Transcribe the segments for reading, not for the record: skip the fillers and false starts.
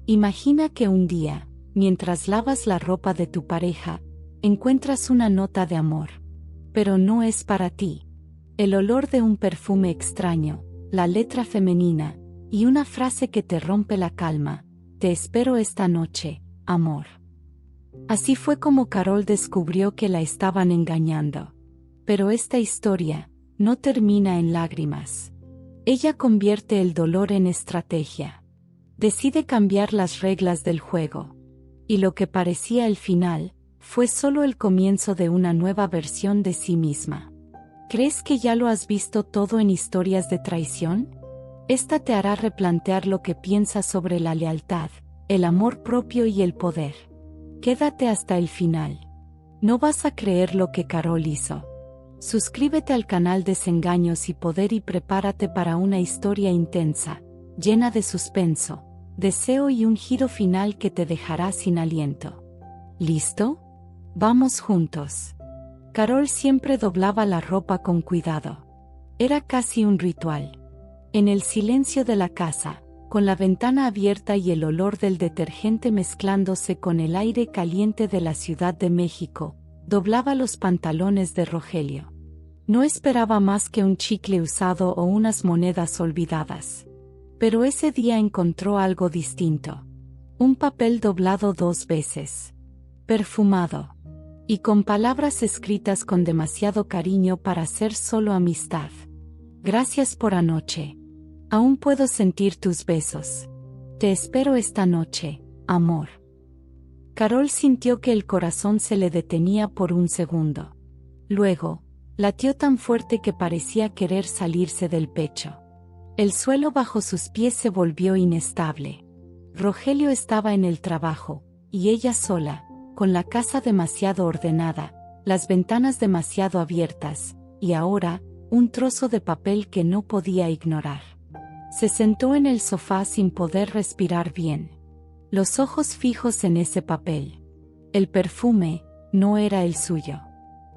Imagina que un día, mientras lavas la ropa de tu pareja, encuentras una nota de amor. Pero no es para ti. El olor de un perfume extraño, la letra femenina, y una frase que te rompe la calma: te espero esta noche, amor. Así fue como Carol descubrió que la estaban engañando. Pero esta historia no termina en lágrimas. Ella convierte el dolor en estrategia. Decide cambiar las reglas del juego. Y lo que parecía el final, fue solo el comienzo de una nueva versión de sí misma. ¿Crees que ya lo has visto todo en Historias de Traición? Esta te hará replantear lo que piensas sobre la lealtad, el amor propio y el poder. Quédate hasta el final. No vas a creer lo que Carol hizo. Suscríbete al canal Desengaños y Poder y prepárate para una historia intensa, llena de suspenso, deseo y un giro final que te dejará sin aliento. ¿Listo? Vamos juntos. Carol siempre doblaba la ropa con cuidado. Era casi un ritual. En el silencio de la casa, con la ventana abierta y el olor del detergente mezclándose con el aire caliente de la Ciudad de México, doblaba los pantalones de Rogelio. No esperaba más que un chicle usado o unas monedas olvidadas. Pero ese día encontró algo distinto. Un papel doblado 2 veces. Perfumado. Y con palabras escritas con demasiado cariño para ser solo amistad. Gracias por anoche. Aún puedo sentir tus besos. Te espero esta noche, amor. Carol sintió que el corazón se le detenía por un segundo. Luego, latió tan fuerte que parecía querer salirse del pecho. El suelo bajo sus pies se volvió inestable. Rogelio estaba en el trabajo, y ella sola, con la casa demasiado ordenada, las ventanas demasiado abiertas, y ahora, un trozo de papel que no podía ignorar. Se sentó en el sofá sin poder respirar bien. Los ojos fijos en ese papel. El perfume no era el suyo.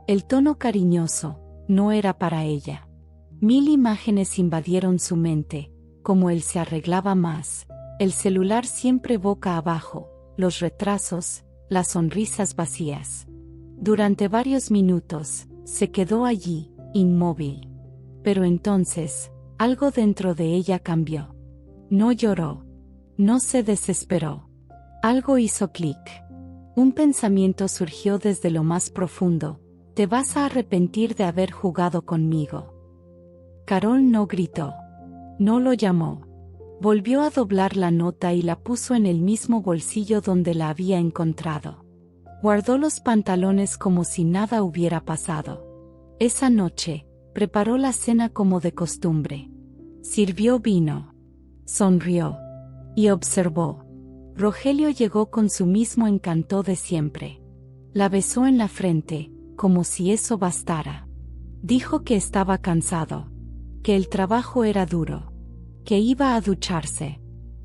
El tono cariñoso no era para ella. 1000 imágenes invadieron su mente, como él se arreglaba más, el celular siempre boca abajo, los retrasos, las sonrisas vacías. Durante varios minutos, se quedó allí, inmóvil. Pero entonces, algo dentro de ella cambió. No lloró. No se desesperó. Algo hizo clic. Un pensamiento surgió desde lo más profundo: te vas a arrepentir de haber jugado conmigo. Carol no gritó. No lo llamó. Volvió a doblar la nota y la puso en el mismo bolsillo donde la había encontrado. Guardó los pantalones como si nada hubiera pasado. Esa noche, preparó la cena como de costumbre. Sirvió vino. Sonrió. Y observó. Rogelio llegó con su mismo encanto de siempre. La besó en la frente, como si eso bastara. Dijo que estaba cansado. Que el trabajo era duro. Que iba a ducharse.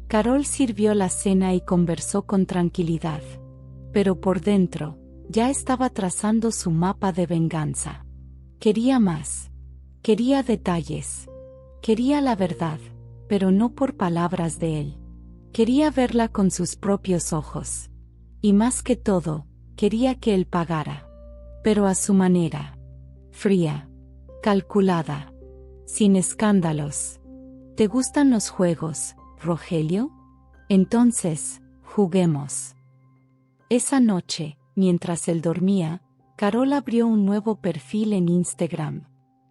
Carol sirvió la cena y conversó con tranquilidad. Pero por dentro, ya estaba trazando su mapa de venganza. Quería más. Quería detalles. Quería la verdad, pero no por palabras de él. Quería verla con sus propios ojos. Y más que todo, quería que él pagara. Pero a su manera. Fría. Calculada. Sin escándalos. ¿Te gustan los juegos, Rogelio? Entonces, juguemos. Esa noche, mientras él dormía, Carol abrió un nuevo perfil en Instagram.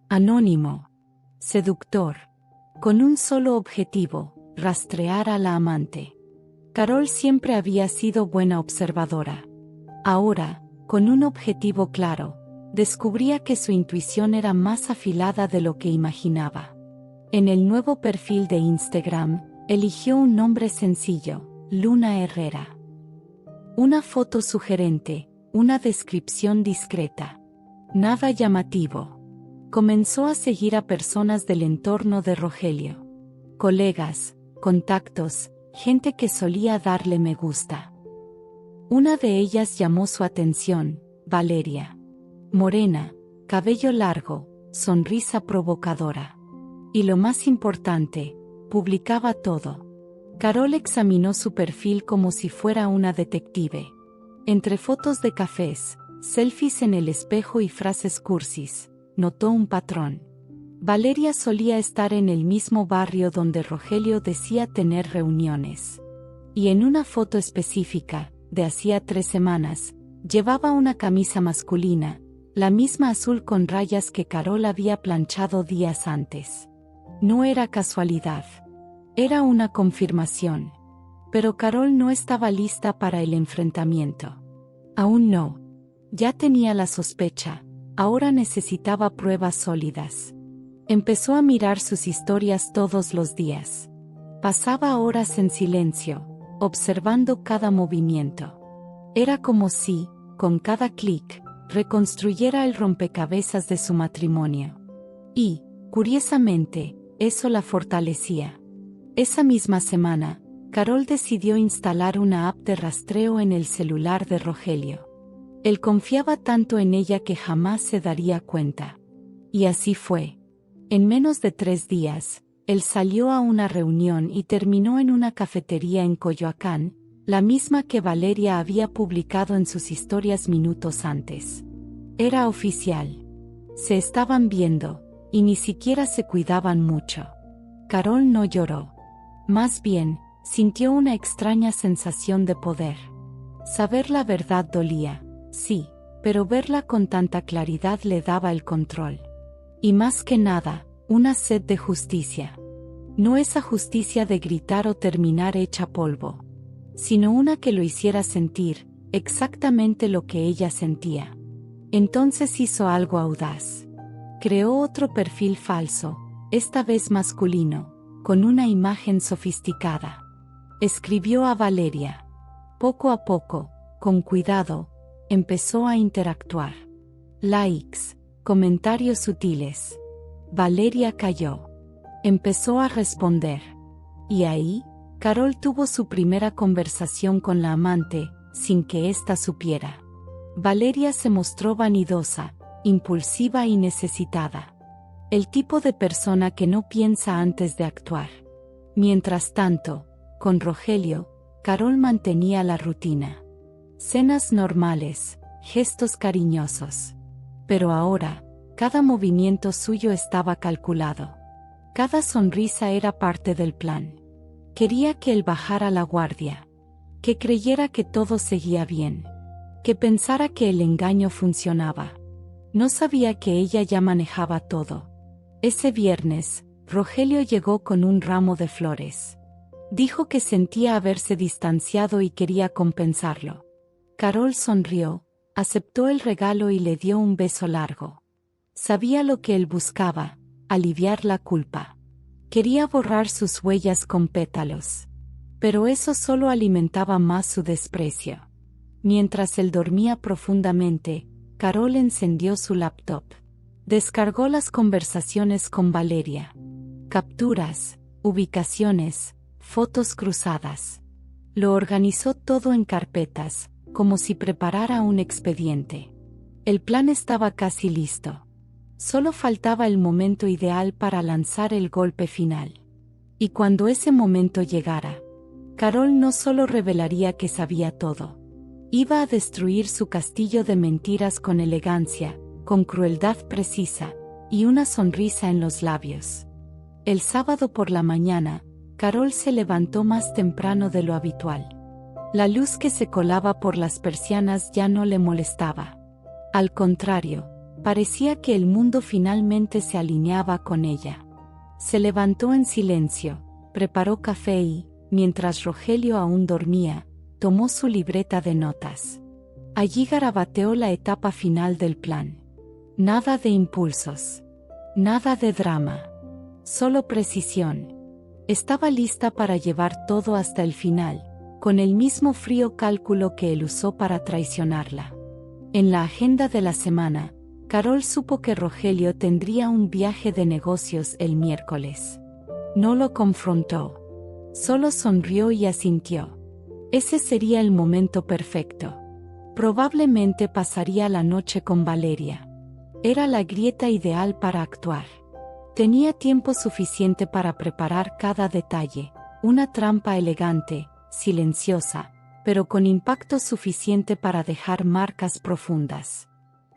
Anónimo. Seductor. Con un solo objetivo: rastrear a la amante. Carol siempre había sido buena observadora. Ahora, con un objetivo claro, descubría que su intuición era más afilada de lo que imaginaba. En el nuevo perfil de Instagram, eligió un nombre sencillo: Luna Herrera. Una foto sugerente, una descripción discreta. Nada llamativo. Comenzó a seguir a personas del entorno de Rogelio. Colegas, contactos, gente que solía darle me gusta. Una de ellas llamó su atención: Valeria. Morena, cabello largo, sonrisa provocadora. Y lo más importante, publicaba todo. Carol examinó su perfil como si fuera una detective. Entre fotos de cafés, selfies en el espejo y frases cursis, notó un patrón. Valeria solía estar en el mismo barrio donde Rogelio decía tener reuniones. Y en una foto específica, de hacía 3 semanas, llevaba una camisa masculina, la misma azul con rayas que Carol había planchado días antes. No era casualidad. Era una confirmación. Pero Carol no estaba lista para el enfrentamiento. Aún no. Ya tenía la sospecha, ahora necesitaba pruebas sólidas. Empezó a mirar sus historias todos los días. Pasaba horas en silencio, observando cada movimiento. Era como si, con cada clic, reconstruyera el rompecabezas de su matrimonio. Y, curiosamente, eso la fortalecía. Esa misma semana, Carol decidió instalar una app de rastreo en el celular de Rogelio. Él confiaba tanto en ella que jamás se daría cuenta. Y así fue. En menos de 3 días, él salió a una reunión y terminó en una cafetería en Coyoacán, la misma que Valeria había publicado en sus historias minutos antes. Era oficial. Se estaban viendo, y ni siquiera se cuidaban mucho. Carol no lloró. Más bien, sintió una extraña sensación de poder. Saber la verdad dolía, sí, pero verla con tanta claridad le daba el control. Y más que nada, una sed de justicia. No esa justicia de gritar o terminar hecha polvo, sino una que lo hiciera sentir exactamente lo que ella sentía. Entonces hizo algo audaz. Creó otro perfil falso, esta vez masculino, con una imagen sofisticada. Escribió a Valeria. Poco a poco, con cuidado, empezó a interactuar. Likes, comentarios sutiles. Valeria calló. Empezó a responder. Y ahí, Carol tuvo su primera conversación con la amante, sin que ésta supiera. Valeria se mostró vanidosa, impulsiva y necesitada. El tipo de persona que no piensa antes de actuar. Mientras tanto, con Rogelio, Carol mantenía la rutina. Cenas normales, gestos cariñosos. Pero ahora, cada movimiento suyo estaba calculado. Cada sonrisa era parte del plan. Quería que él bajara la guardia. Que creyera que todo seguía bien. Que pensara que el engaño funcionaba. No sabía que ella ya manejaba todo. Ese viernes, Rogelio llegó con un ramo de flores. Dijo que sentía haberse distanciado y quería compensarlo. Carol sonrió, aceptó el regalo y le dio un beso largo. Sabía lo que él buscaba, aliviar la culpa. Quería borrar sus huellas con pétalos. Pero eso solo alimentaba más su desprecio. Mientras él dormía profundamente, Carol encendió su laptop. Descargó las conversaciones con Valeria. Capturas, ubicaciones, fotos cruzadas. Lo organizó todo en carpetas, como si preparara un expediente. El plan estaba casi listo. Solo faltaba el momento ideal para lanzar el golpe final. Y cuando ese momento llegara, Carol no solo revelaría que sabía todo. Iba a destruir su castillo de mentiras con elegancia, con crueldad precisa, y una sonrisa en los labios. El sábado por la mañana, Carol se levantó más temprano de lo habitual. La luz que se colaba por las persianas ya no le molestaba. Al contrario, parecía que el mundo finalmente se alineaba con ella. Se levantó en silencio, preparó café y, mientras Rogelio aún dormía, tomó su libreta de notas. Allí garabateó la etapa final del plan. Nada de impulsos. Nada de drama. Solo precisión. Estaba lista para llevar todo hasta el final, con el mismo frío cálculo que él usó para traicionarla. En la agenda de la semana, Carol supo que Rogelio tendría un viaje de negocios el miércoles. No lo confrontó. Solo sonrió y asintió. Ese sería el momento perfecto. Probablemente pasaría la noche con Valeria. Era la grieta ideal para actuar. Tenía tiempo suficiente para preparar cada detalle, Una trampa elegante, silenciosa, pero con impacto suficiente para dejar marcas profundas.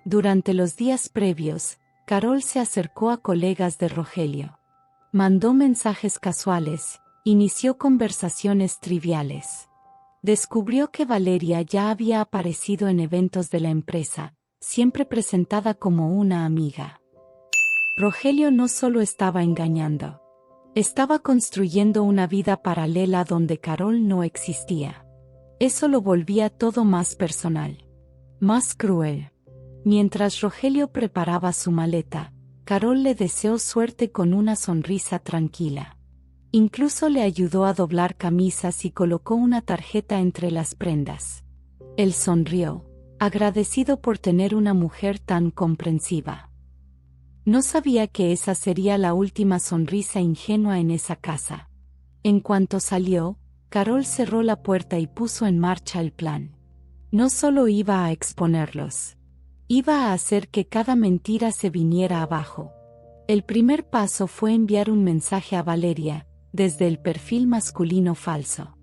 Durante los días previos, Carol se acercó a colegas de Rogelio. Mandó mensajes casuales, inició conversaciones triviales. Descubrió que Valeria ya había aparecido en eventos de la empresa, siempre presentada como una amiga. Rogelio no solo estaba engañando. Estaba construyendo una vida paralela donde Carol no existía. Eso lo volvía todo más personal. Más cruel. Mientras Rogelio preparaba su maleta, Carol le deseó suerte con una sonrisa tranquila. Incluso le ayudó a doblar camisas y colocó una tarjeta entre las prendas. Él sonrió, agradecido por tener una mujer tan comprensiva. No sabía que esa sería la última sonrisa ingenua en esa casa. En cuanto salió, Carol cerró la puerta y puso en marcha el plan. No solo iba a exponerlos. Iba a hacer que cada mentira se viniera abajo. El primer paso fue enviar un mensaje a Valeria, desde el perfil masculino falso.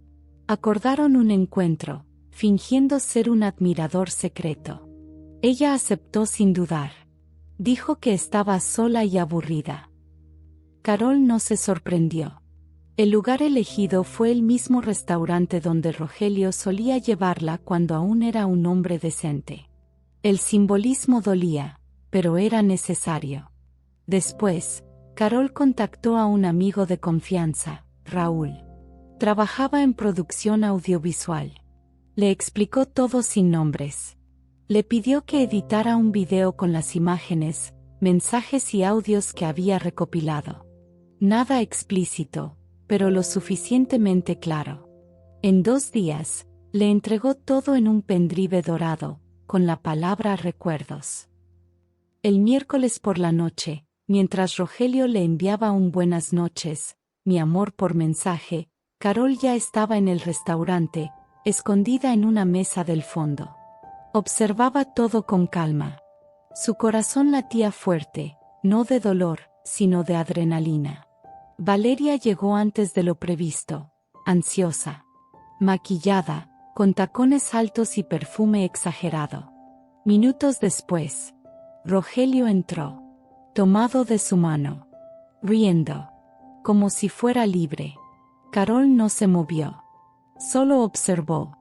Acordaron un encuentro, fingiendo ser un admirador secreto. Ella aceptó sin dudar. Dijo que estaba sola y aburrida. Carol no se sorprendió. El lugar elegido fue el mismo restaurante donde Rogelio solía llevarla cuando aún era un hombre decente. El simbolismo dolía, pero era necesario. Después, Carol contactó a un amigo de confianza, Raúl. Trabajaba en producción audiovisual. Le explicó todo sin nombres. Le pidió que editara un video con las imágenes, mensajes y audios que había recopilado. Nada explícito, pero lo suficientemente claro. En 2 días, le entregó todo en un pendrive dorado, con la palabra recuerdos. El miércoles por la noche, mientras Rogelio le enviaba un buenas noches, mi amor por mensaje, Carol ya estaba en el restaurante, escondida en una mesa del fondo. Observaba todo con calma. Su corazón latía fuerte, no de dolor, sino de adrenalina. Valeria llegó antes de lo previsto, ansiosa, maquillada, con tacones altos y perfume exagerado. Minutos después, Rogelio entró, tomado de su mano, riendo, como si fuera libre. Carol no se movió, solo observó.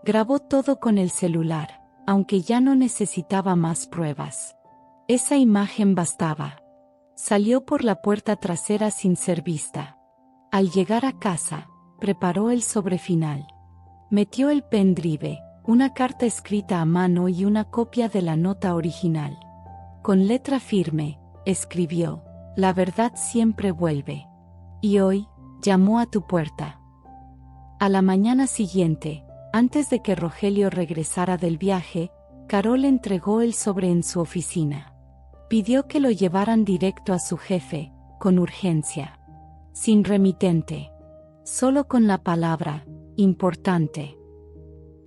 Grabó todo con el celular, aunque ya no necesitaba más pruebas. Esa imagen bastaba. Salió por la puerta trasera sin ser vista. Al llegar a casa, preparó el sobrefinal. Metió el pendrive, una carta escrita a mano y una copia de la nota original. Con letra firme, escribió: "La verdad siempre vuelve. Y hoy, llamó a tu puerta". A la mañana siguiente, antes de que Rogelio regresara del viaje, Carol entregó el sobre en su oficina. Pidió que lo llevaran directo a su jefe, con urgencia. Sin remitente. Solo con la palabra, importante.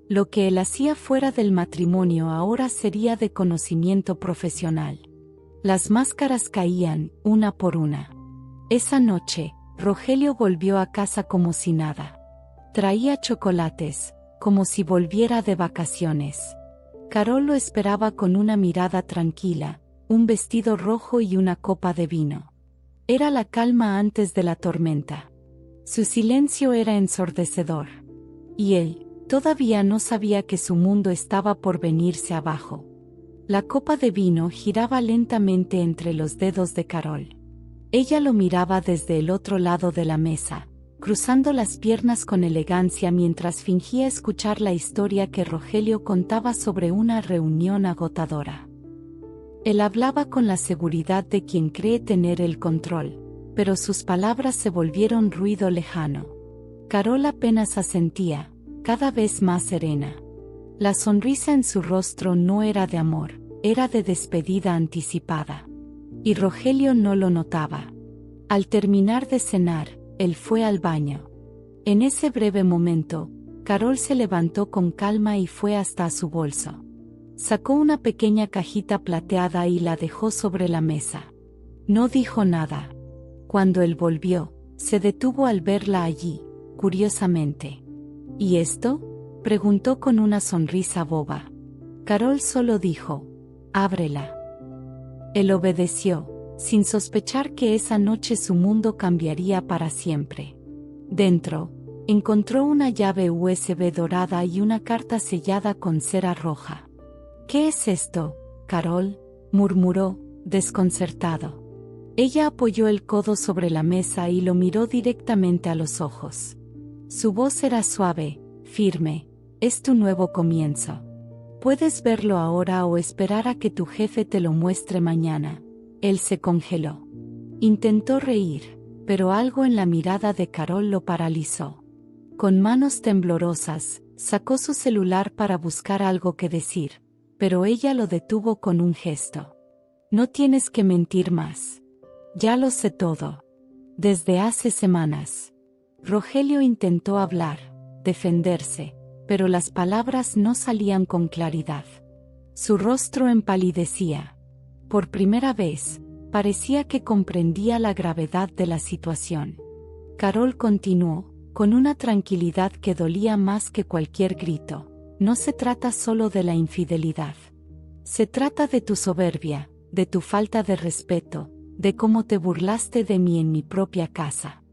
Lo que él hacía fuera del matrimonio ahora sería de conocimiento profesional. Las máscaras caían, una por una. Esa noche, Rogelio volvió a casa como si nada. Traía chocolates, como si volviera de vacaciones. Carol lo esperaba con una mirada tranquila, un vestido rojo y una copa de vino. Era la calma antes de la tormenta. Su silencio era ensordecedor. Y él, todavía no sabía que su mundo estaba por venirse abajo. La copa de vino giraba lentamente entre los dedos de Carol. Ella lo miraba desde el otro lado de la mesa, cruzando las piernas con elegancia mientras fingía escuchar la historia que Rogelio contaba sobre una reunión agotadora. Él hablaba con la seguridad de quien cree tener el control, pero sus palabras se volvieron ruido lejano. Carol apenas asentía, cada vez más serena. La sonrisa en su rostro no era de amor, era de despedida anticipada. Y Rogelio no lo notaba. Al terminar de cenar, él fue al baño. En ese breve momento, Carol se levantó con calma y fue hasta su bolso. Sacó una pequeña cajita plateada y la dejó sobre la mesa. No dijo nada. Cuando él volvió, se detuvo al verla allí, curiosamente. ¿Y esto?, preguntó con una sonrisa boba. Carol solo dijo: ábrela. Él obedeció, sin sospechar que esa noche su mundo cambiaría para siempre. Dentro, encontró una llave USB dorada y una carta sellada con cera roja. ¿Qué es esto, Carol?, murmuró, desconcertado. Ella apoyó el codo sobre la mesa y lo miró directamente a los ojos. Su voz era suave, firme. Es tu nuevo comienzo. Puedes verlo ahora o esperar a que tu jefe te lo muestre mañana. Él se congeló. Intentó reír, pero algo en la mirada de Carol lo paralizó. Con manos temblorosas, sacó su celular para buscar algo que decir, pero ella lo detuvo con un gesto. No tienes que mentir más. Ya lo sé todo. Desde hace semanas. Rogelio intentó hablar, defenderse, pero las palabras no salían con claridad. Su rostro empalidecía. Por primera vez, parecía que comprendía la gravedad de la situación. Carol continuó, con una tranquilidad que dolía más que cualquier grito. No se trata solo de la infidelidad. Se trata de tu soberbia, de tu falta de respeto, de cómo te burlaste de mí en mi propia casa.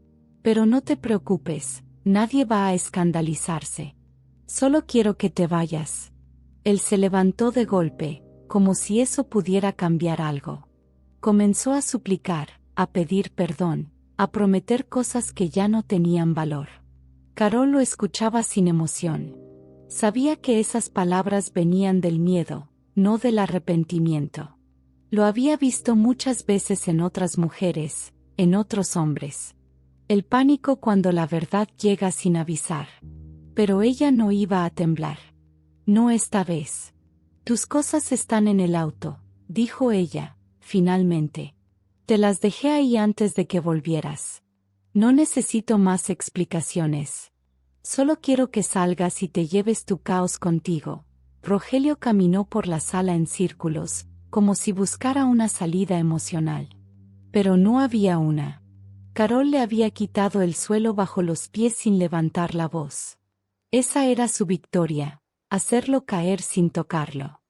Pero no te preocupes, nadie va a escandalizarse. Solo quiero que te vayas. Él se levantó de golpe, como si eso pudiera cambiar algo. Comenzó a suplicar, a pedir perdón, a prometer cosas que ya no tenían valor. Carol lo escuchaba sin emoción. Sabía que esas palabras venían del miedo, no del arrepentimiento. Lo había visto muchas veces en otras mujeres, en otros hombres. El pánico cuando la verdad llega sin avisar. Pero ella no iba a temblar. No esta vez. Tus cosas están en el auto, dijo ella, finalmente. Te las dejé ahí antes de que volvieras. No necesito más explicaciones. Solo quiero que salgas y te lleves tu caos contigo. Rogelio caminó por la sala en círculos, como si buscara una salida emocional. Pero no había una. Carol le había quitado el suelo bajo los pies sin levantar la voz. Esa era su victoria, hacerlo caer sin tocarlo.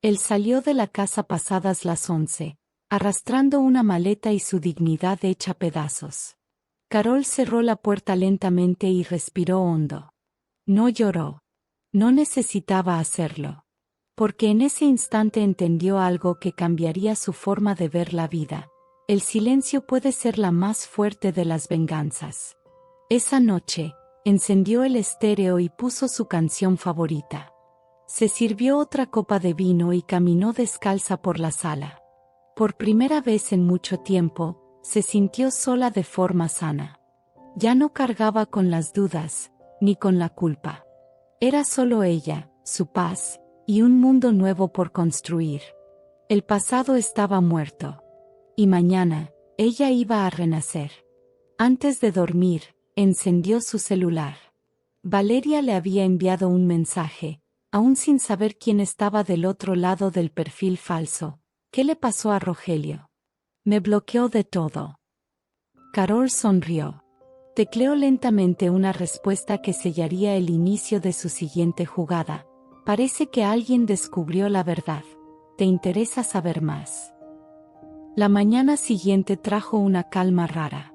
Él salió de la casa pasadas las 11, arrastrando una maleta y su dignidad hecha pedazos. Carol cerró la puerta lentamente y respiró hondo. No lloró. No necesitaba hacerlo. Porque en ese instante entendió algo que cambiaría su forma de ver la vida. El silencio puede ser la más fuerte de las venganzas. Esa noche, encendió el estéreo y puso su canción favorita. Se sirvió otra copa de vino y caminó descalza por la sala. Por primera vez en mucho tiempo, se sintió sola de forma sana. Ya no cargaba con las dudas, ni con la culpa. Era solo ella, su paz, y un mundo nuevo por construir. El pasado estaba muerto. Y mañana, ella iba a renacer. Antes de dormir, encendió su celular. Valeria le había enviado un mensaje, aún sin saber quién estaba del otro lado del perfil falso. ¿Qué le pasó a Rogelio? Me bloqueó de todo. Carol sonrió. Tecleó lentamente una respuesta que sellaría el inicio de su siguiente jugada. Parece que alguien descubrió la verdad. ¿Te interesa saber más? La mañana siguiente trajo una calma rara.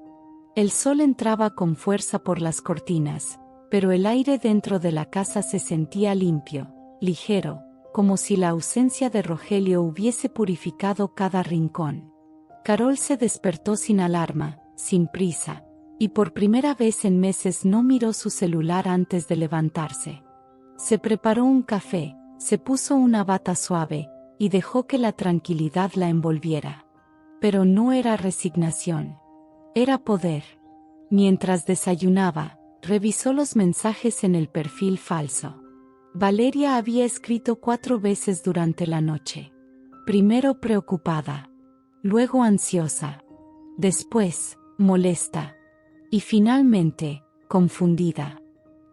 El sol entraba con fuerza por las cortinas, pero el aire dentro de la casa se sentía limpio, ligero, como si la ausencia de Rogelio hubiese purificado cada rincón. Carol se despertó sin alarma, sin prisa, y por primera vez en meses no miró su celular antes de levantarse. Se preparó un café, se puso una bata suave, y dejó que la tranquilidad la envolviera. Pero no era resignación. Era poder. Mientras desayunaba, revisó los mensajes en el perfil falso. Valeria había escrito 4 veces durante la noche. Primero preocupada. Luego ansiosa. Después, molesta. Y finalmente, confundida.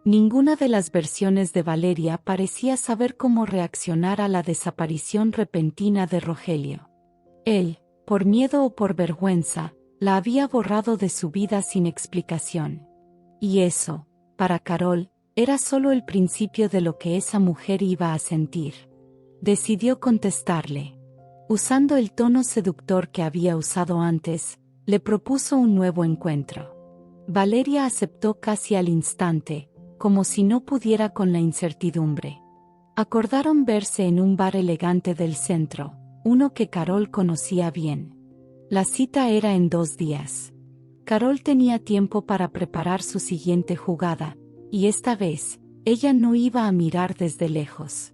Ninguna de las versiones de Valeria parecía saber cómo reaccionar a la desaparición repentina de Rogelio. Él, por miedo o por vergüenza, la había borrado de su vida sin explicación. Y eso, Para Carol, era solo el principio de lo que esa mujer iba a sentir. Decidió contestarle. Usando el tono seductor que había usado antes, le propuso un nuevo encuentro. Valeria aceptó casi al instante, como si no pudiera con la incertidumbre. Acordaron verse en un bar elegante del centro, uno que Carol conocía bien. La cita era en 2 días. Carol tenía tiempo para preparar su siguiente jugada, y esta vez, ella no iba a mirar desde lejos.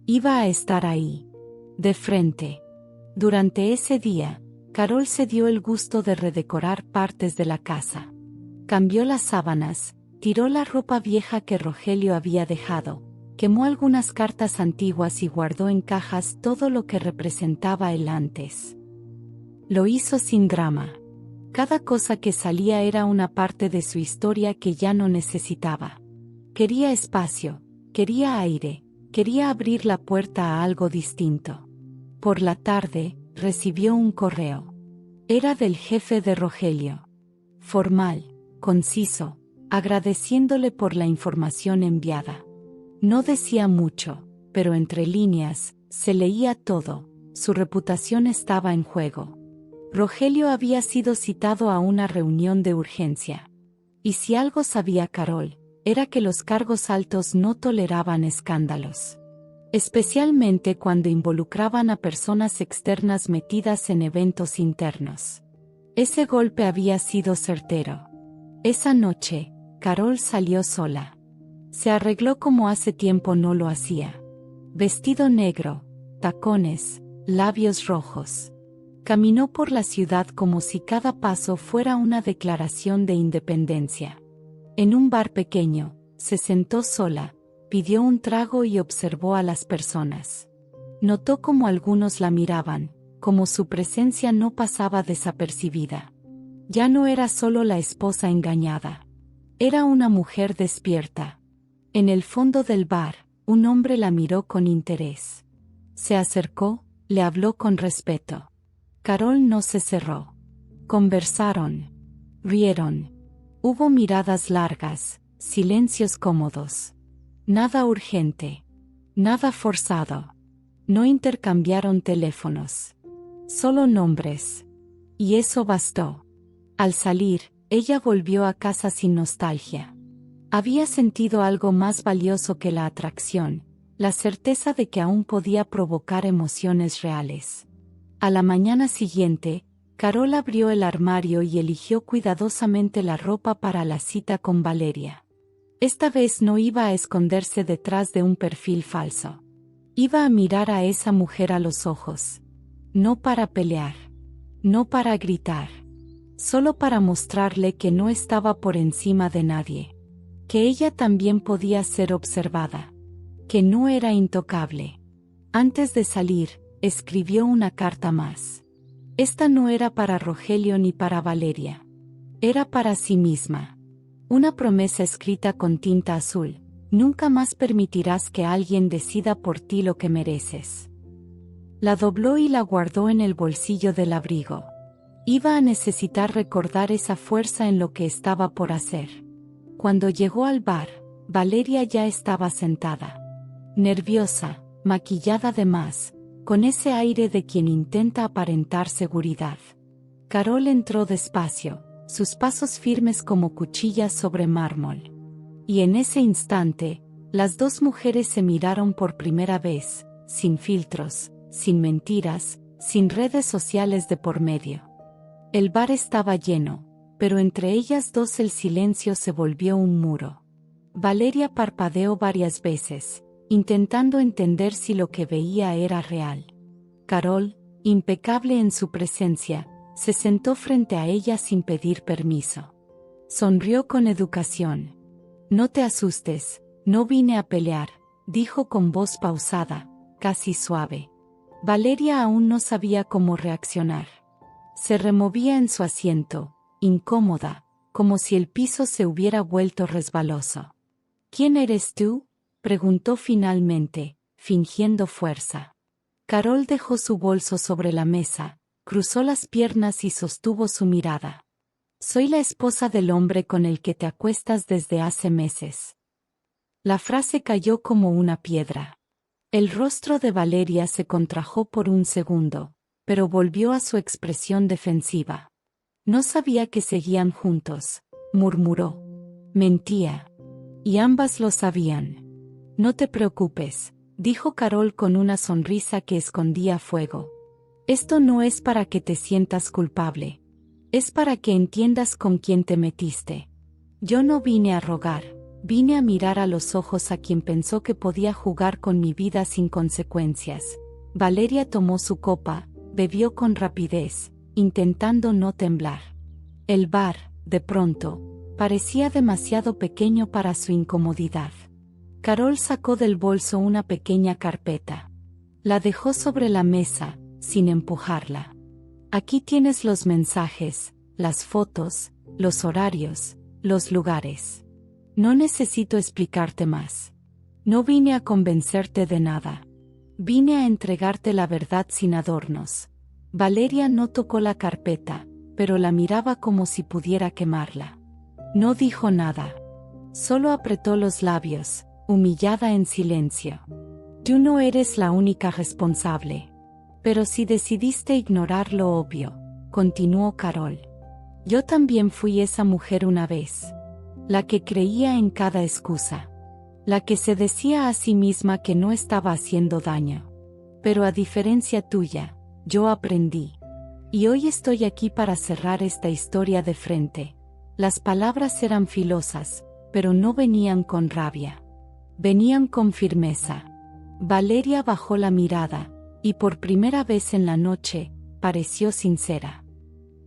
Iba a estar ahí, de frente. Durante ese día, Carol se dio el gusto de redecorar partes de la casa. Cambió las sábanas, tiró la ropa vieja que Rogelio había dejado, quemó algunas cartas antiguas y guardó en cajas todo lo que representaba él antes. Lo hizo sin drama. Cada cosa que salía era una parte de su historia que ya no necesitaba. Quería espacio, quería aire, quería abrir la puerta a algo distinto. Por la tarde, recibió un correo. Era del jefe de Rogelio. Formal, conciso, agradeciéndole por la información enviada. No decía mucho, pero entre líneas, se leía todo, su reputación estaba en juego. Rogelio había sido citado a una reunión de urgencia. Y si algo sabía Carol, era que los cargos altos no toleraban escándalos. Especialmente cuando involucraban a personas externas metidas en eventos internos. Ese golpe había sido certero. Esa noche, Carol salió sola. Se arregló como hace tiempo no lo hacía. Vestido negro, tacones, labios rojos. Caminó por la ciudad como si cada paso fuera una declaración de independencia. En un bar pequeño, se sentó sola, pidió un trago y observó a las personas. Notó cómo algunos la miraban, como su presencia no pasaba desapercibida. Ya no era solo la esposa engañada. Era una mujer despierta. En el fondo del bar, un hombre la miró con interés. Se acercó, le habló con respeto. Carol no se cerró. Conversaron. Rieron. Hubo miradas largas, silencios cómodos. Nada urgente. Nada forzado. No intercambiaron teléfonos. Solo nombres. Y eso bastó. Al salir, ella volvió a casa sin nostalgia. Había sentido algo más valioso que la atracción, la certeza de que aún podía provocar emociones reales. A la mañana siguiente, Carol abrió el armario y eligió cuidadosamente la ropa para la cita con Valeria. Esta vez no iba a esconderse detrás de un perfil falso. Iba a mirar a esa mujer a los ojos. No para pelear. No para gritar. Solo para mostrarle que no estaba por encima de nadie. Que ella también podía ser observada. Que no era intocable. Antes de salir, escribió una carta más. Esta no era para Rogelio ni para Valeria. Era para sí misma. Una promesa escrita con tinta azul. Nunca más permitirás que alguien decida por ti lo que mereces. La dobló y la guardó en el bolsillo del abrigo. Iba a necesitar recordar esa fuerza en lo que estaba por hacer. Cuando llegó al bar, Valeria ya estaba sentada. Nerviosa, maquillada de más, con ese aire de quien intenta aparentar seguridad. Carol entró despacio, sus pasos firmes como cuchillas sobre mármol. Y en ese instante, las dos mujeres se miraron por primera vez, sin filtros, sin mentiras, sin redes sociales de por medio. El bar estaba lleno, pero entre ellas dos el silencio se volvió un muro. Valeria parpadeó varias veces, intentando entender si lo que veía era real. Carol, impecable en su presencia, se sentó frente a ella sin pedir permiso. Sonrió con educación. «No te asustes, no vine a pelear», dijo con voz pausada, casi suave. Valeria aún no sabía cómo reaccionar. Se removía en su asiento, incómoda, como si el piso se hubiera vuelto resbaloso. «¿Quién eres tú?», preguntó finalmente, fingiendo fuerza. Carol dejó su bolso sobre la mesa, cruzó las piernas y sostuvo su mirada. Soy la esposa del hombre con el que te acuestas desde hace meses. La frase cayó como una piedra. El rostro de Valeria se contrajo por un segundo, pero volvió a su expresión defensiva. No sabía que seguían juntos, murmuró. Mentía. Y ambas lo sabían. No te preocupes, dijo Carol con una sonrisa que escondía fuego. Esto no es para que te sientas culpable. Es para que entiendas con quién te metiste. Yo no vine a rogar, vine a mirar a los ojos a quien pensó que podía jugar con mi vida sin consecuencias. Valeria tomó su copa, bebió con rapidez, intentando no temblar. El bar, de pronto, parecía demasiado pequeño para su incomodidad. Carol sacó del bolso una pequeña carpeta. La dejó sobre la mesa, sin empujarla. Aquí tienes los mensajes, las fotos, los horarios, los lugares. No necesito explicarte más. No vine a convencerte de nada. Vine a entregarte la verdad sin adornos. Valeria no tocó la carpeta, pero la miraba como si pudiera quemarla. No dijo nada. Solo apretó los labios, humillada en silencio. Tú no eres la única responsable. Pero si decidiste ignorar lo obvio, continuó Carol. Yo también fui esa mujer una vez. La que creía en cada excusa. La que se decía a sí misma que no estaba haciendo daño. Pero a diferencia tuya, yo aprendí. Y hoy estoy aquí para cerrar esta historia de frente. Las palabras eran filosas, pero no venían con rabia. Venían con firmeza. Valeria bajó la mirada, y por primera vez en la noche, pareció sincera.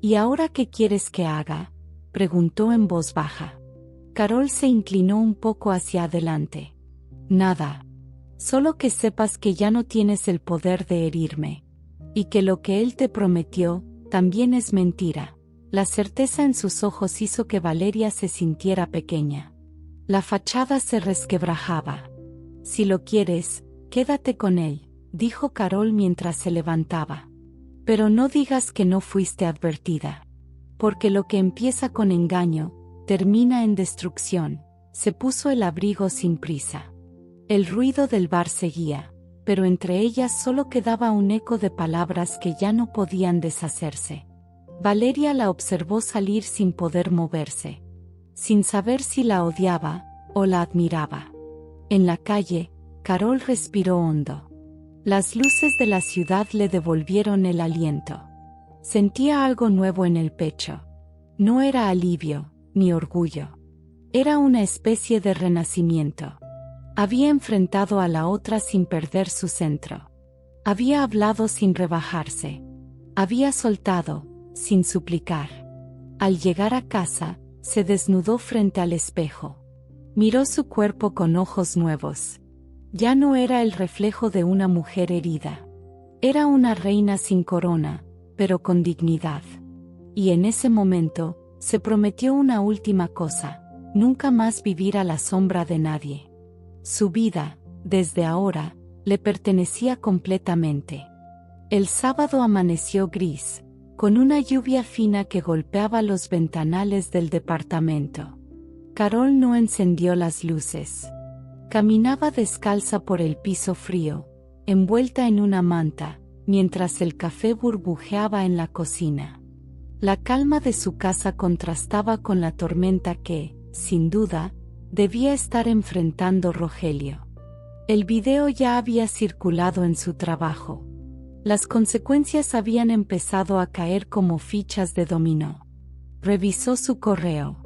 ¿Y ahora qué quieres que haga?, preguntó en voz baja. Carol se inclinó un poco hacia adelante. Nada. Solo que sepas que ya no tienes el poder de herirme. Y que lo que él te prometió, también es mentira. La certeza en sus ojos hizo que Valeria se sintiera pequeña. La fachada se resquebrajaba. Si lo quieres, quédate con él, dijo Carol mientras se levantaba. Pero no digas que no fuiste advertida. Porque lo que empieza con engaño, termina en destrucción. Se puso el abrigo sin prisa. El ruido del bar seguía, pero entre ellas solo quedaba un eco de palabras que ya no podían deshacerse. Valeria la observó salir sin poder moverse, sin saber si la odiaba o la admiraba. En la calle, Carol respiró hondo. Las luces de la ciudad le devolvieron el aliento. Sentía algo nuevo en el pecho. No era alivio, ni orgullo. Era una especie de renacimiento. Había enfrentado a la otra sin perder su centro. Había hablado sin rebajarse. Había soltado, sin suplicar. Al llegar a casa, se desnudó frente al espejo. Miró su cuerpo con ojos nuevos. Ya no era el reflejo de una mujer herida. Era una reina sin corona, pero con dignidad. Y en ese momento, se prometió una última cosa: nunca más vivir a la sombra de nadie. Su vida, desde ahora, le pertenecía completamente. El sábado amaneció gris, con una lluvia fina que golpeaba los ventanales del departamento. Carol no encendió las luces. Caminaba descalza por el piso frío, envuelta en una manta, mientras el café burbujeaba en la cocina. La calma de su casa contrastaba con la tormenta que, sin duda, debía estar enfrentando Rogelio. El video ya había circulado en su trabajo. Las consecuencias habían empezado a caer como fichas de dominó. Revisó su correo.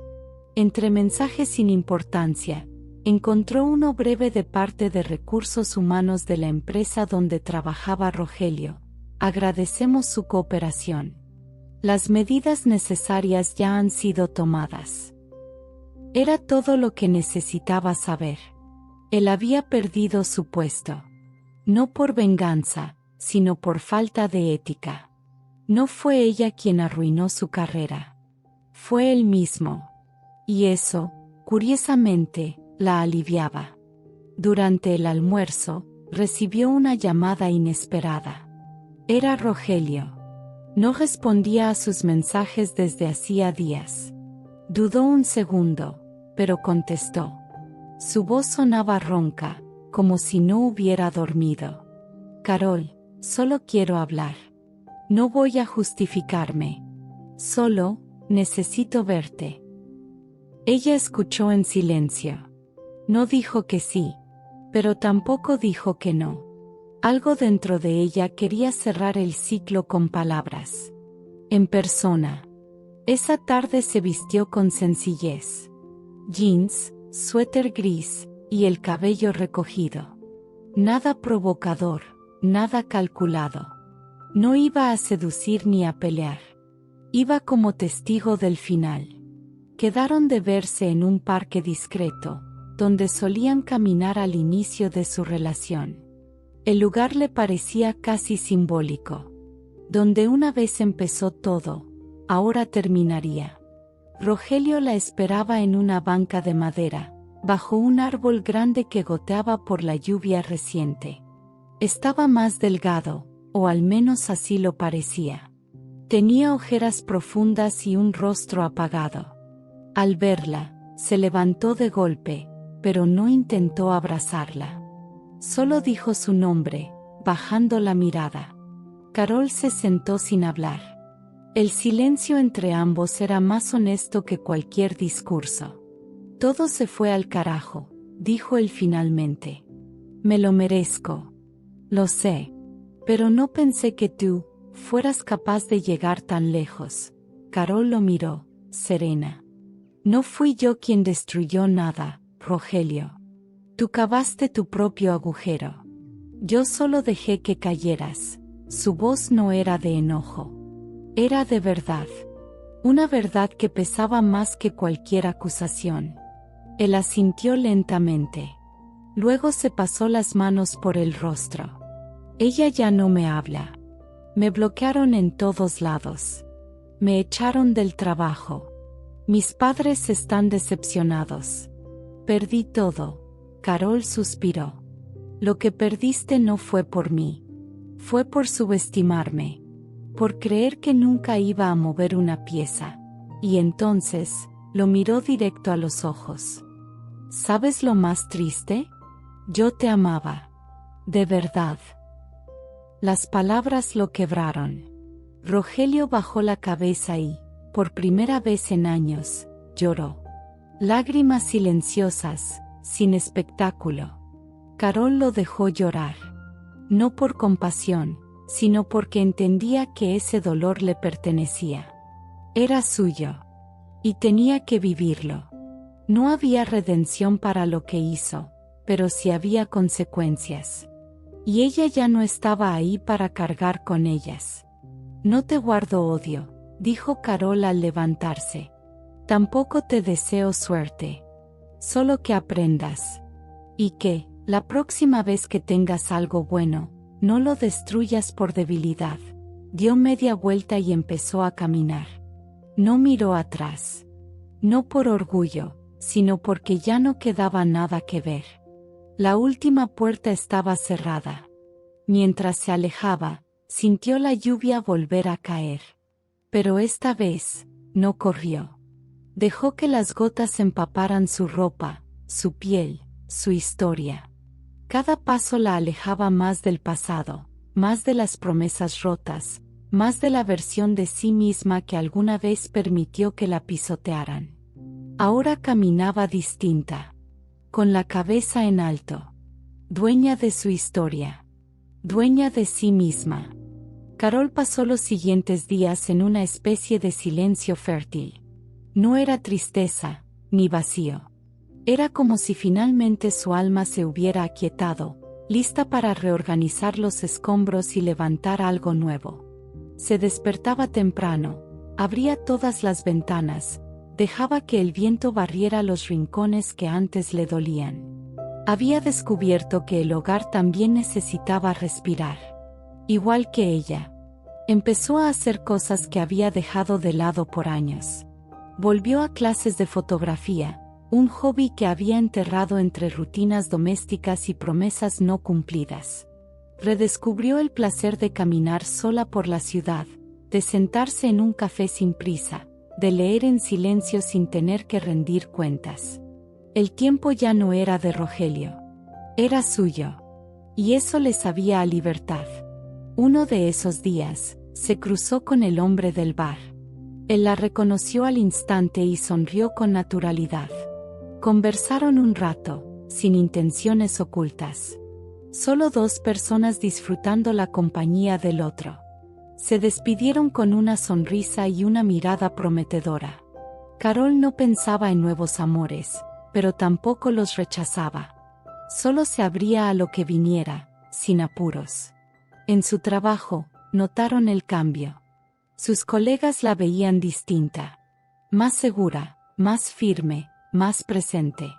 Entre mensajes sin importancia, encontró uno breve de parte de recursos humanos de la empresa donde trabajaba Rogelio. Agradecemos su cooperación. Las medidas necesarias ya han sido tomadas. Era todo lo que necesitaba saber. Él había perdido su puesto. No por venganza, sino por falta de ética. No fue ella quien arruinó su carrera. Fue él mismo. Y eso, curiosamente, la aliviaba. Durante el almuerzo, recibió una llamada inesperada. Era Rogelio. No respondía a sus mensajes desde hacía días. Dudó un segundo, pero contestó. Su voz sonaba ronca, como si no hubiera dormido. Carol, solo quiero hablar. No voy a justificarme. Solo, necesito verte. Ella escuchó en silencio. No dijo que sí, pero tampoco dijo que no. Algo dentro de ella quería cerrar el ciclo con palabras. En persona. Esa tarde se vistió con sencillez. Jeans, suéter gris, y el cabello recogido. Nada provocador, nada calculado. No iba a seducir ni a pelear. Iba como testigo del final. Quedaron de verse en un parque discreto, donde solían caminar al inicio de su relación. El lugar le parecía casi simbólico. Donde una vez empezó todo, ahora terminaría. Rogelio la esperaba en una banca de madera, bajo un árbol grande que goteaba por la lluvia reciente. Estaba más delgado, o al menos así lo parecía. Tenía ojeras profundas y un rostro apagado. Al verla, se levantó de golpe, pero no intentó abrazarla. Solo dijo su nombre, bajando la mirada. Carol se sentó sin hablar. El silencio entre ambos era más honesto que cualquier discurso. Todo se fue al carajo, dijo él finalmente. Me lo merezco. Lo sé. Pero no pensé que tú fueras capaz de llegar tan lejos. Carol lo miró, serena. No fui yo quien destruyó nada, Rogelio. Tú cavaste tu propio agujero. Yo solo dejé que cayeras. Su voz no era de enojo. Era de verdad. Una verdad que pesaba más que cualquier acusación. Él asintió lentamente. Luego se pasó las manos por el rostro. Ella ya no me habla. Me bloquearon en todos lados. Me echaron del trabajo. Mis padres están decepcionados. Perdí todo. Carol suspiró. Lo que perdiste no fue por mí. Fue por subestimarme. Por creer que nunca iba a mover una pieza. Y entonces, lo miró directo a los ojos. ¿Sabes lo más triste? Yo te amaba. De verdad. Las palabras lo quebraron. Rogelio bajó la cabeza y, por primera vez en años, lloró. Lágrimas silenciosas, sin espectáculo. Carol lo dejó llorar. No por compasión, sino porque entendía que ese dolor le pertenecía. Era suyo. Y tenía que vivirlo. No había redención para lo que hizo, pero sí había consecuencias. Y ella ya no estaba ahí para cargar con ellas. No te guardo odio, dijo Carol al levantarse. Tampoco te deseo suerte. Solo que aprendas. Y que, la próxima vez que tengas algo bueno, no lo destruyas por debilidad. Dio media vuelta y empezó a caminar. No miró atrás. No por orgullo, sino porque ya no quedaba nada que ver. La última puerta estaba cerrada. Mientras se alejaba, sintió la lluvia volver a caer. Pero esta vez, no corrió. Dejó que las gotas empaparan su ropa, su piel, su historia. Cada paso la alejaba más del pasado, más de las promesas rotas, más de la versión de sí misma que alguna vez permitió que la pisotearan. Ahora caminaba distinta, con la cabeza en alto, dueña de su historia, dueña de sí misma. Carol pasó los siguientes días en una especie de silencio fértil. No era tristeza, ni vacío. Era como si finalmente su alma se hubiera aquietado, lista para reorganizar los escombros y levantar algo nuevo. Se despertaba temprano, abría todas las ventanas, dejaba que el viento barriera los rincones que antes le dolían. Había descubierto que el hogar también necesitaba respirar. Igual que ella. Empezó a hacer cosas que había dejado de lado por años. Volvió a clases de fotografía, un hobby que había enterrado entre rutinas domésticas y promesas no cumplidas. Redescubrió el placer de caminar sola por la ciudad, de sentarse en un café sin prisa, de leer en silencio sin tener que rendir cuentas. El tiempo ya no era de Rogelio. Era suyo. Y eso le sabía a libertad. Uno de esos días, se cruzó con el hombre del bar. Él la reconoció al instante y sonrió con naturalidad. Conversaron un rato, sin intenciones ocultas. Solo dos personas disfrutando la compañía del otro. Se despidieron con una sonrisa y una mirada prometedora. Carol no pensaba en nuevos amores, pero tampoco los rechazaba. Solo se abría a lo que viniera, sin apuros. En su trabajo, notaron el cambio. Sus colegas la veían distinta. Más segura, más firme, más presente.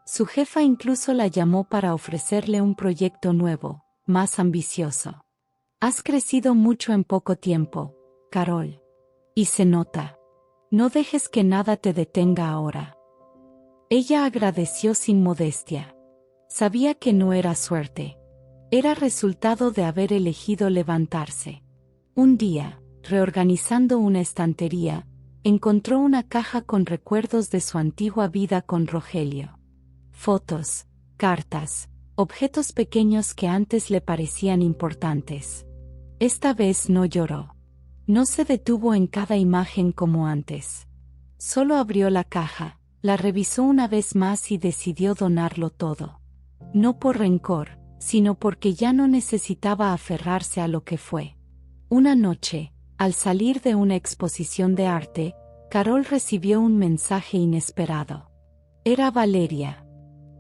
Su jefa incluso la llamó para ofrecerle un proyecto nuevo, más ambicioso. Has crecido mucho en poco tiempo, Carol. Y se nota. No dejes que nada te detenga ahora. Ella agradeció sin modestia. Sabía que no era suerte. Era resultado de haber elegido levantarse. Un día, reorganizando una estantería, encontró una caja con recuerdos de su antigua vida con Rogelio. Fotos, cartas, objetos pequeños que antes le parecían importantes. Esta vez no lloró. No se detuvo en cada imagen como antes. Solo abrió la caja, la revisó una vez más y decidió donarlo todo. No por rencor, sino porque ya no necesitaba aferrarse a lo que fue. Una noche, al salir de una exposición de arte, Carol recibió un mensaje inesperado. Era Valeria.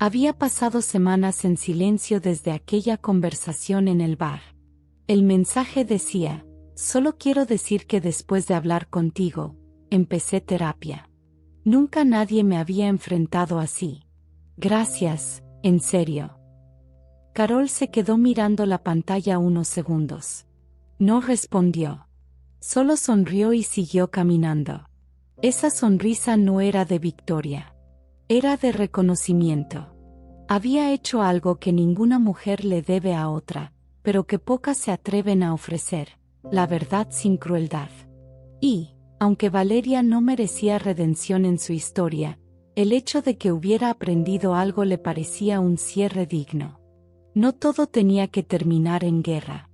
Había pasado semanas en silencio desde aquella conversación en el bar. El mensaje decía: solo quiero decir que después de hablar contigo, empecé terapia. Nunca nadie me había enfrentado así. Gracias, en serio. Carol se quedó mirando la pantalla unos segundos. No respondió. Solo sonrió y siguió caminando. Esa sonrisa no era de victoria. Era de reconocimiento. Había hecho algo que ninguna mujer le debe a otra, pero que pocas se atreven a ofrecer: la verdad sin crueldad. Y, aunque Valeria no merecía redención en su historia, el hecho de que hubiera aprendido algo le parecía un cierre digno. No todo tenía que terminar en guerra.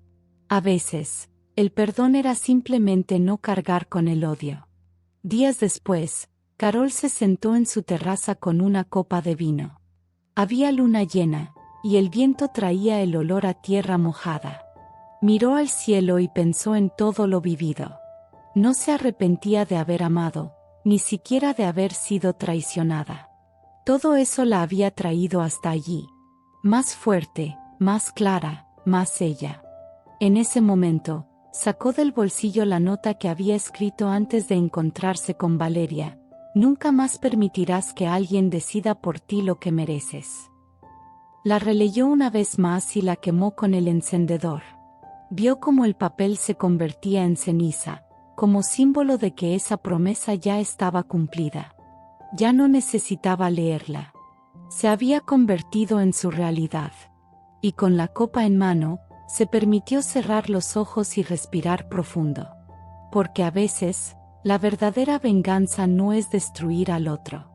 A veces, el perdón era simplemente no cargar con el odio. Días después, Carol se sentó en su terraza con una copa de vino. Había luna llena, y el viento traía el olor a tierra mojada. Miró al cielo y pensó en todo lo vivido. No se arrepentía de haber amado, ni siquiera de haber sido traicionada. Todo eso la había traído hasta allí. Más fuerte, más clara, más ella. En ese momento, sacó del bolsillo la nota que había escrito antes de encontrarse con Valeria: nunca más permitirás que alguien decida por ti lo que mereces. La releyó una vez más y la quemó con el encendedor. Vio cómo el papel se convertía en ceniza, como símbolo de que esa promesa ya estaba cumplida. Ya no necesitaba leerla. Se había convertido en su realidad. Y con la copa en mano, se permitió cerrar los ojos y respirar profundo. Porque a veces, la verdadera venganza no es destruir al otro.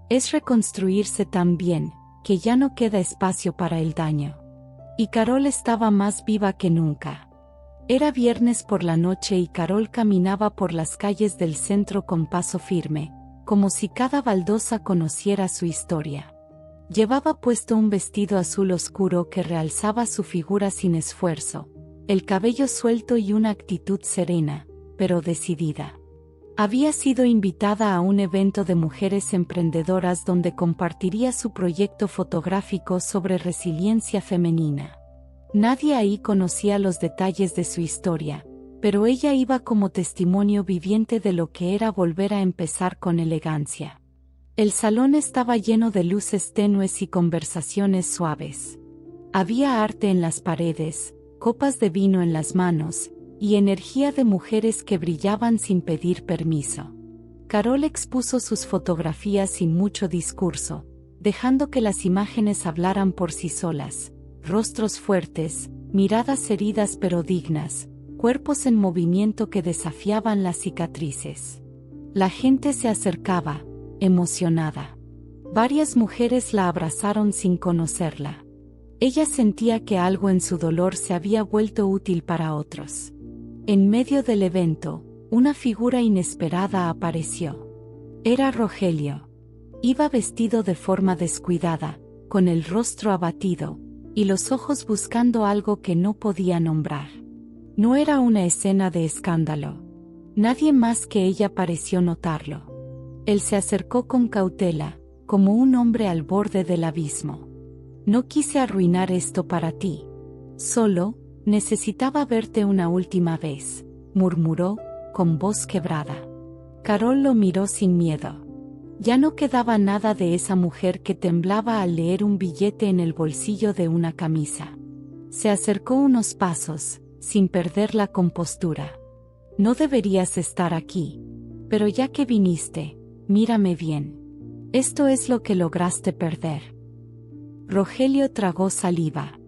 Es reconstruirse tan bien, que ya no queda espacio para el daño. Y Carol estaba más viva que nunca. Era viernes por la noche y Carol caminaba por las calles del centro con paso firme, como si cada baldosa conociera su historia. Llevaba puesto un vestido azul oscuro que realzaba su figura sin esfuerzo, el cabello suelto y una actitud serena, pero decidida. Había sido invitada a un evento de mujeres emprendedoras donde compartiría su proyecto fotográfico sobre resiliencia femenina. Nadie ahí conocía los detalles de su historia, pero ella iba como testimonio viviente de lo que era volver a empezar con elegancia. El salón estaba lleno de luces tenues y conversaciones suaves. Había arte en las paredes, copas de vino en las manos, y energía de mujeres que brillaban sin pedir permiso. Carol expuso sus fotografías sin mucho discurso, dejando que las imágenes hablaran por sí solas: rostros fuertes, miradas heridas pero dignas, cuerpos en movimiento que desafiaban las cicatrices. La gente se acercaba, emocionada. Varias mujeres la abrazaron sin conocerla. Ella sentía que algo en su dolor se había vuelto útil para otros. En medio del evento, una figura inesperada apareció. Era Rogelio. Iba vestido de forma descuidada, con el rostro abatido, y los ojos buscando algo que no podía nombrar. No era una escena de escándalo. Nadie más que ella pareció notarlo. Él se acercó con cautela, como un hombre al borde del abismo. No quise arruinar esto para ti. Solo, necesitaba verte una última vez, murmuró, con voz quebrada. Carol lo miró sin miedo. Ya no quedaba nada de esa mujer que temblaba al leer un billete en el bolsillo de una camisa. Se acercó unos pasos, sin perder la compostura. No deberías estar aquí. Pero ya que viniste, mírame bien. Esto es lo que lograste perder. Rogelio tragó saliva.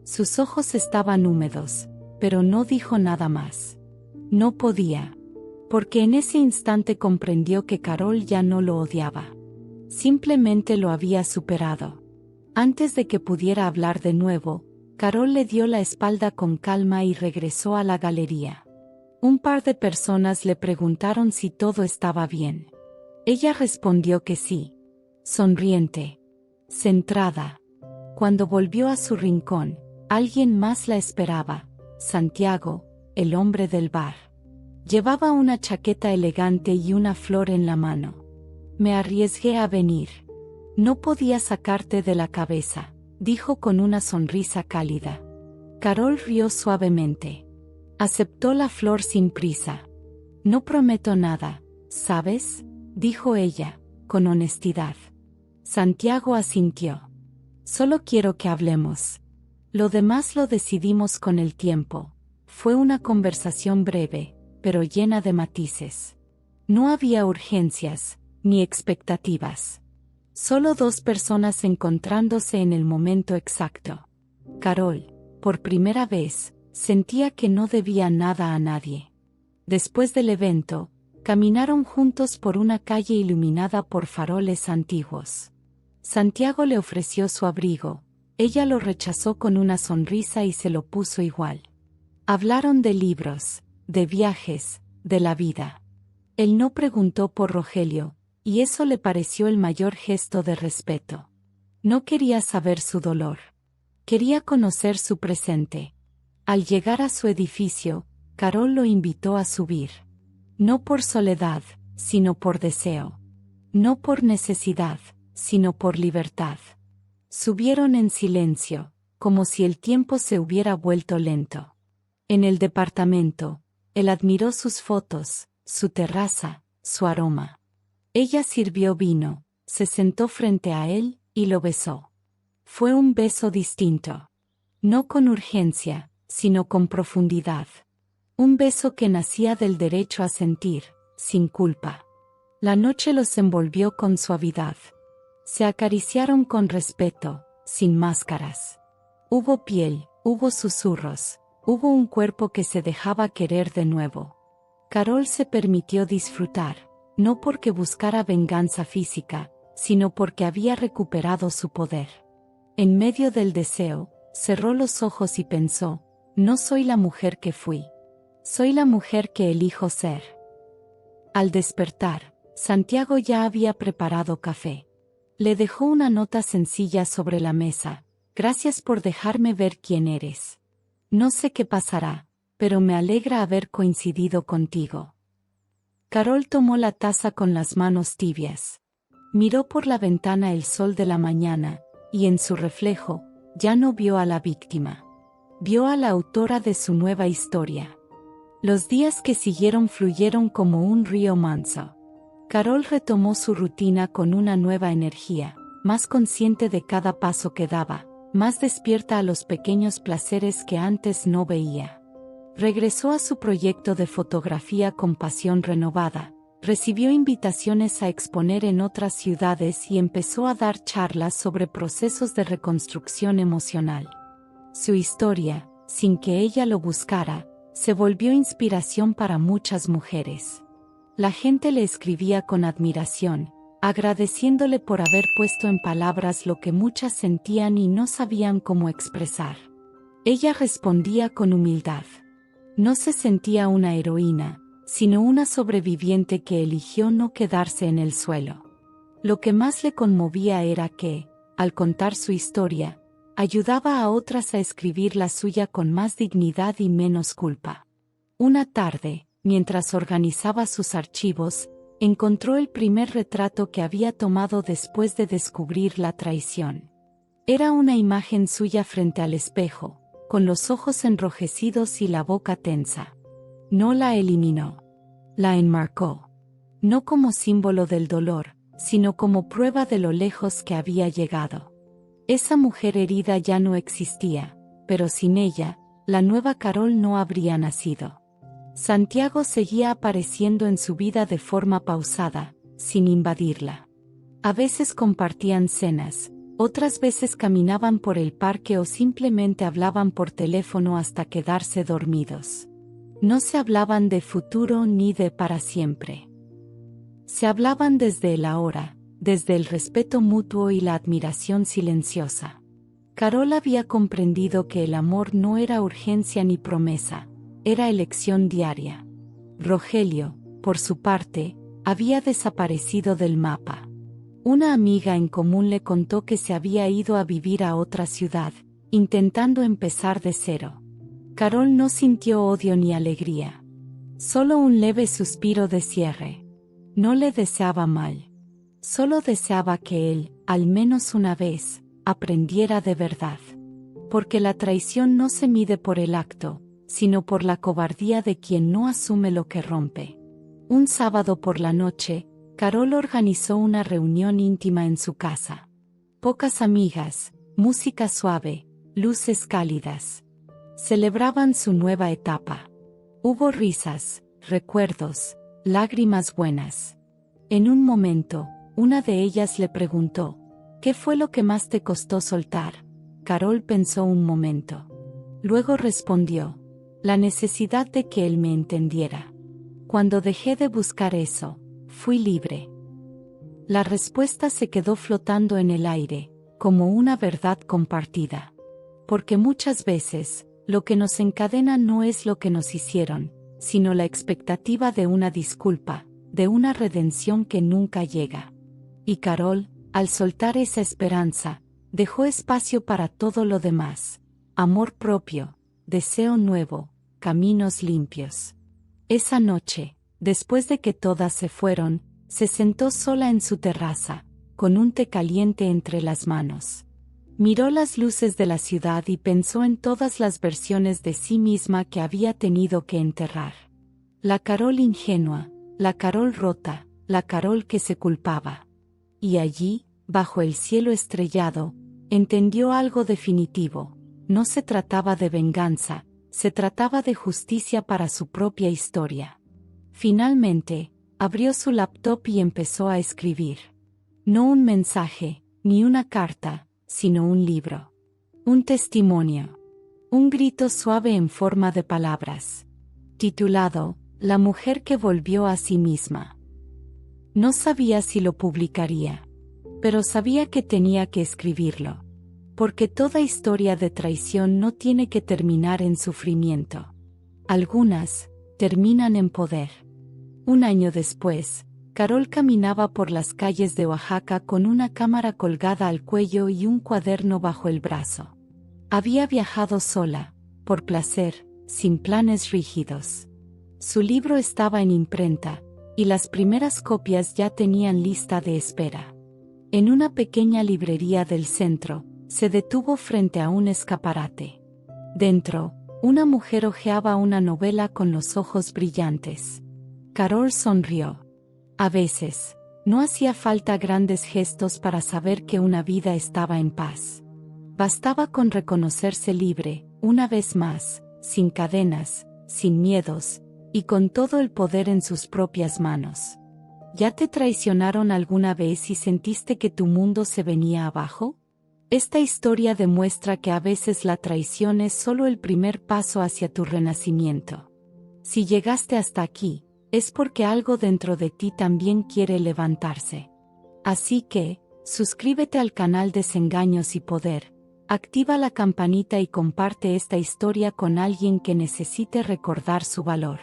Sus ojos estaban húmedos, pero no dijo nada más. No podía. Porque en ese instante comprendió que Carol ya no lo odiaba. Simplemente lo había superado. Antes de que pudiera hablar de nuevo, Carol le dio la espalda con calma y regresó a la galería. Un par de personas le preguntaron si todo estaba bien. Ella respondió que sí. Sonriente. Centrada. Cuando volvió a su rincón, alguien más la esperaba, Santiago, el hombre del bar. Llevaba una chaqueta elegante y una flor en la mano. Me arriesgué a venir. No podía sacarte de la cabeza, dijo con una sonrisa cálida. Carol rió suavemente. Aceptó la flor sin prisa. No prometo nada, ¿sabes?, dijo ella, con honestidad. Santiago asintió. Solo quiero que hablemos. Lo demás lo decidimos con el tiempo. Fue una conversación breve, pero llena de matices. No había urgencias, ni expectativas. Solo dos personas encontrándose en el momento exacto. Carol, por primera vez, sentía que no debía nada a nadie. Después del evento, caminaron juntos por una calle iluminada por faroles antiguos. Santiago le ofreció su abrigo. Ella lo rechazó con una sonrisa y se lo puso igual. Hablaron de libros, de viajes, de la vida. Él no preguntó por Rogelio, y eso le pareció el mayor gesto de respeto. No quería saber su dolor. Quería conocer su presente. Al llegar a su edificio, Carol lo invitó a subir. No por soledad, sino por deseo. No por necesidad, sino por libertad. Subieron en silencio, como si el tiempo se hubiera vuelto lento. En el departamento, él admiró sus fotos, su terraza, su aroma. Ella sirvió vino, se sentó frente a él, y lo besó. Fue un beso distinto. No con urgencia, sino con profundidad. Un beso que nacía del derecho a sentir, sin culpa. La noche los envolvió con suavidad. Se acariciaron con respeto, sin máscaras. Hubo piel, hubo susurros, hubo un cuerpo que se dejaba querer de nuevo. Carol se permitió disfrutar, no porque buscara venganza física, sino porque había recuperado su poder. En medio del deseo, cerró los ojos y pensó, no soy la mujer que fui. Soy la mujer que elijo ser. Al despertar, Santiago ya había preparado café. Le dejó una nota sencilla sobre la mesa. Gracias por dejarme ver quién eres. No sé qué pasará, pero me alegra haber coincidido contigo. Carol tomó la taza con las manos tibias. Miró por la ventana el sol de la mañana, y en su reflejo, ya no vio a la víctima. Vio a la autora de su nueva historia. Los días que siguieron fluyeron como un río manso. Carol retomó su rutina con una nueva energía, más consciente de cada paso que daba, más despierta a los pequeños placeres que antes no veía. Regresó a su proyecto de fotografía con pasión renovada, recibió invitaciones a exponer en otras ciudades y empezó a dar charlas sobre procesos de reconstrucción emocional. Su historia, sin que ella lo buscara, Se volvió inspiración para muchas mujeres. La gente le escribía con admiración, agradeciéndole por haber puesto en palabras lo que muchas sentían y no sabían cómo expresar. Ella respondía con humildad. No se sentía una heroína, sino una sobreviviente que eligió no quedarse en el suelo. Lo que más le conmovía era que, al contar su historia, ayudaba a otras a escribir la suya con más dignidad y menos culpa. Una tarde, mientras organizaba sus archivos, encontró el primer retrato que había tomado después de descubrir la traición. Era una imagen suya frente al espejo, con los ojos enrojecidos y la boca tensa. No la eliminó. La enmarcó. No como símbolo del dolor, sino como prueba de lo lejos que había llegado. Esa mujer herida ya no existía, pero sin ella, la nueva Carol no habría nacido. Santiago seguía apareciendo en su vida de forma pausada, sin invadirla. A veces compartían cenas, otras veces caminaban por el parque o simplemente hablaban por teléfono hasta quedarse dormidos. No se hablaban de futuro ni de para siempre. Se hablaban desde el ahora, desde el respeto mutuo y la admiración silenciosa. Carol había comprendido que el amor no era urgencia ni promesa, era elección diaria. Rogelio, por su parte, había desaparecido del mapa. Una amiga en común le contó que se había ido a vivir a otra ciudad, intentando empezar de cero. Carol no sintió odio ni alegría. Solo un leve suspiro de cierre. No le deseaba mal. Solo deseaba que él, al menos una vez, aprendiera de verdad. Porque la traición no se mide por el acto, sino por la cobardía de quien no asume lo que rompe. Un sábado por la noche, Carol organizó una reunión íntima en su casa. Pocas amigas, música suave, luces cálidas. Celebraban su nueva etapa. Hubo risas, recuerdos, lágrimas buenas. En un momento, una de ellas le preguntó, ¿qué fue lo que más te costó soltar? Carol pensó un momento. Luego respondió, la necesidad de que él me entendiera. Cuando dejé de buscar eso, fui libre. La respuesta se quedó flotando en el aire, como una verdad compartida. Porque muchas veces, lo que nos encadena no es lo que nos hicieron, sino la expectativa de una disculpa, de una redención que nunca llega. Y Carol, al soltar esa esperanza, dejó espacio para todo lo demás. Amor propio, deseo nuevo, caminos limpios. Esa noche, después de que todas se fueron, se sentó sola en su terraza, con un té caliente entre las manos. Miró las luces de la ciudad y pensó en todas las versiones de sí misma que había tenido que enterrar. La Carol ingenua, la Carol rota, la Carol que se culpaba. Y allí, bajo el cielo estrellado, entendió algo definitivo. No se trataba de venganza, se trataba de justicia para su propia historia. Finalmente, abrió su laptop y empezó a escribir. No un mensaje, ni una carta, sino un libro. Un testimonio. Un grito suave en forma de palabras. Titulado, La mujer que volvió a sí misma. No sabía si lo publicaría. Pero sabía que tenía que escribirlo. Porque toda historia de traición no tiene que terminar en sufrimiento. Algunas, terminan en poder. Un año después, Carol caminaba por las calles de Oaxaca con una cámara colgada al cuello y un cuaderno bajo el brazo. Había viajado sola, por placer, sin planes rígidos. Su libro estaba en imprenta, y las primeras copias ya tenían lista de espera. En una pequeña librería del centro, se detuvo frente a un escaparate. Dentro, una mujer hojeaba una novela con los ojos brillantes. Carol sonrió. A veces, no hacía falta grandes gestos para saber que una vida estaba en paz. Bastaba con reconocerse libre, una vez más, sin cadenas, sin miedos, y con todo el poder en sus propias manos. ¿Ya te traicionaron alguna vez y sentiste que tu mundo se venía abajo? Esta historia demuestra que a veces la traición es solo el primer paso hacia tu renacimiento. Si llegaste hasta aquí, es porque algo dentro de ti también quiere levantarse. Así que, suscríbete al canal Desengaños y Poder, activa la campanita y comparte esta historia con alguien que necesite recordar su valor.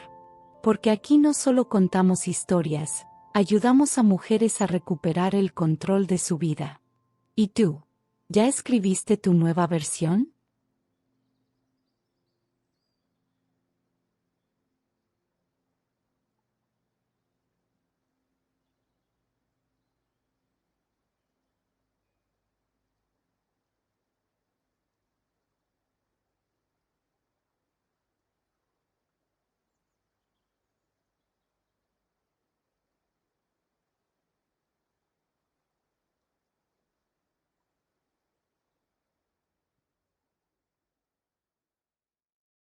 Porque aquí no solo contamos historias, ayudamos a mujeres a recuperar el control de su vida. ¿Y tú? ¿Ya escribiste tu nueva versión?